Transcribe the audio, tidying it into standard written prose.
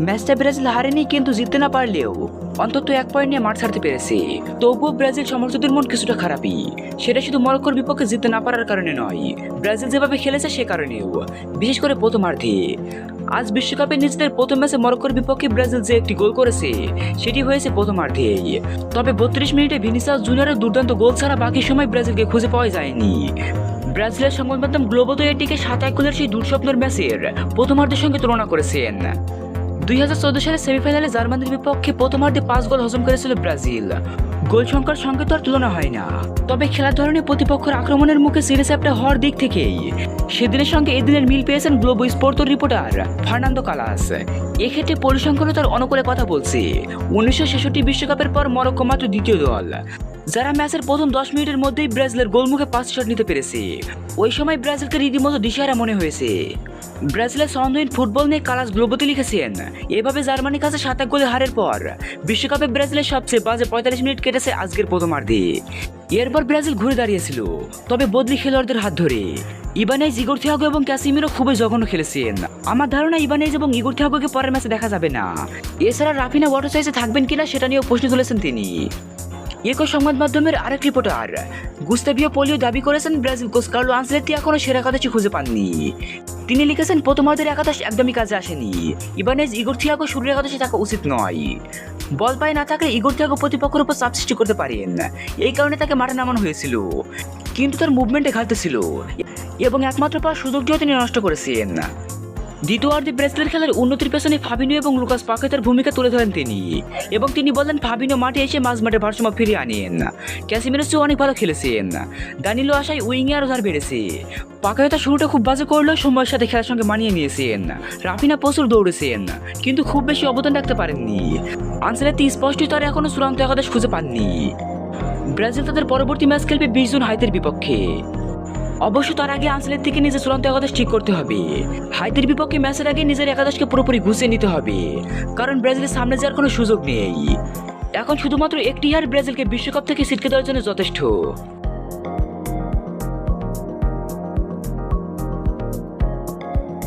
ম্যাচটা ব্রাজিল হারেনি, কিন্তু জিততে না পারলেও অন্তত 1 পয়েন্ট নিয়ে মাঠ ছাড়তে পেরেছে। তবুও ব্রাজিল সমর্থকদের মন কিছুটা খারাপই। সেটা শুধু মরক্কোর বিপক্ষে জিততে না পারার কারণে নয়, ব্রাজিল যেভাবে খেলেছে সে কারণেও, বিশেষ করে প্রথমার্ধে। আজ বিশ্বকাপে নিজেদের প্রথম ম্যাচে মরক্কোর বিপক্ষে ব্রাজিল যে একটি গোল করেছে সেটি হয়েছে প্রথমার্ধেই। তবে 32 মিনিটে ভিনিসিয়াস জুনিয়রের দুর্দান্ত গোল ছাড়া বাকি সময় ব্রাজিলকে খুঁজে পাওয়া যায়নি। ব্রাজিলের সংবাদ মাধ্যম গ্লোবো তো এটিকে 7-1 গোলের সেই দুঃস্বপ্নের ম্যাচের প্রথমার্ধের সঙ্গে তুলনা করেছেন। 2014 সালে সেমিফাইনালে জার্মানির বিপক্ষে প্রথমার্ধে 5 গোল হজম করেছিল ব্রাজিল। গোল সংখ্যার সঙ্গে তো আর তুলনা হয় না, তবে খেলার ধরনে প্রতিপক্ষের আক্রমণের মুখে সিরিজ একটা হওয়ার দিক থেকেই সেদিনের সঙ্গে এদিনের মিল পেয়েছেন গ্লোবো স্পোর্তোর রিপোর্টার ফার্নান্দো কালাস। এক্ষেত্রে পরিসংখ্যানতার অনুকূলে কথা বলছে। 1966 বিশ্বকাপের পর মরক্কো মাত্র দ্বিতীয় দল যারা ম্যাচের প্রথম 10 মিনিটের মধ্যেই ব্রাজিলের গোলমুখে 5 শট নিতে পেরেছে। ওই সময় ব্রাজিলকে রীতিমতো দিশেহারা মনে হয়েছে। ব্রাজিলের সন্দেহহীন ফুটবল নিয়ে কালাস গ্লোবোতে লিখেছেন, এভাবে জার্মানির কাছে 7-1 গোলে হারের পর বিশ্বকাপে ব্রাজিলের সবচেয়ে বাজে 45 মিনিট কেটেছে আজকের প্রথমার্ধে। এরপর ব্রাজিল ঘুরে দাঁড়িয়েছিল, তবে বদলি খেলোয়াড়দের হাত ধরে। ইবানেজ, ইগোর থিয়াগো এবং ক্যাসিমিরো খুবই জঘন্য খেলেছেন। আমার ধারণা ইবানেজ এবং ইগোর থিয়াগোকে পরের ম্যাচে দেখা যাবে না। এছাড়া রাফিনা ওয়াটার সাইজে থাকবেন কিনা সেটা নিয়েও প্রশ্ন তুলেছেন তিনি। একই সংবাদ মাধ্যমের আরেক রিপোর্টার গুস্তাভিও পোলিও দাবি করেছেন ব্রাজিল কোচ কার্লো আনচেলত্তি এখনো সেরা একাদশই খুঁজে পাননি। তিনি লিখেছেন, প্রথমার্ধের একাদশ একদমই কাজে আসেনি। ইবানেজ, ইগোর থিয়াগো শুরুর একাদশে থাকা উচিত নয়। বল পায়ে না থাকলে ইগোর থিয়াগো প্রতিপক্ষের উপর চাপ সৃষ্টি করতে পারেন, এই কারণে তাকে মাঠে নামানো হয়েছিল। কিন্তু তার মুভমেন্টে ঘাটতি ছিল এবং একমাত্র পাওয়ার সুযোগটিও তিনি নষ্ট করেছেন। দ্বিতীয়ার্ধে ব্রাজিলের খেলার উন্নতির পেছনে ফাবিনিও এবং লুকাস পাকেতার ভূমিকা তুলে ধরেন তিনি, এবং তিনি বললেন ফাবিনিও মাঠে এসে মাঝ মাঠে ভারসাম্য ফিরিয়ে আনেন। ক্যাসিমিরোসও অনেক ভালো খেলেছেন। দানিলো আশায় উইংয়ে আরও ধার বেড়েছে। পাকেতা শুরুটা খুব বাজে করলেও সময়ের সাথে খেলার সঙ্গে মানিয়ে নিয়েছেন। রাফিনা প্রচুর দৌড়েছেন, কিন্তু খুব বেশি অবদান রাখতে পারেননি। আনচেলত্তি স্পষ্টই তার এখনো চূড়ান্ত একাদশ খুঁজে পাননি। ব্রাজিল তাদের পরবর্তী ম্যাচ খেলবে 20 জুন হাইতির বিপক্ষে। অবশ্য তার আগে আনচেলত্তিকে নিজের চূড়ান্ত একাদশ ঠিক করতে হবে। হাইতির বিপক্ষে ম্যাচের আগে নিজের একাদশকে পুরোপুরি গুছিয়ে নিতে হবে, কারণ ব্রাজিলের সামনে যাওয়ার কোনো সুযোগ নেই। এখন শুধুমাত্র একটি হার ব্রাজিলকে বিশ্বকাপ থেকে ছিটকে দেওয়ার জন্য যথেষ্ট।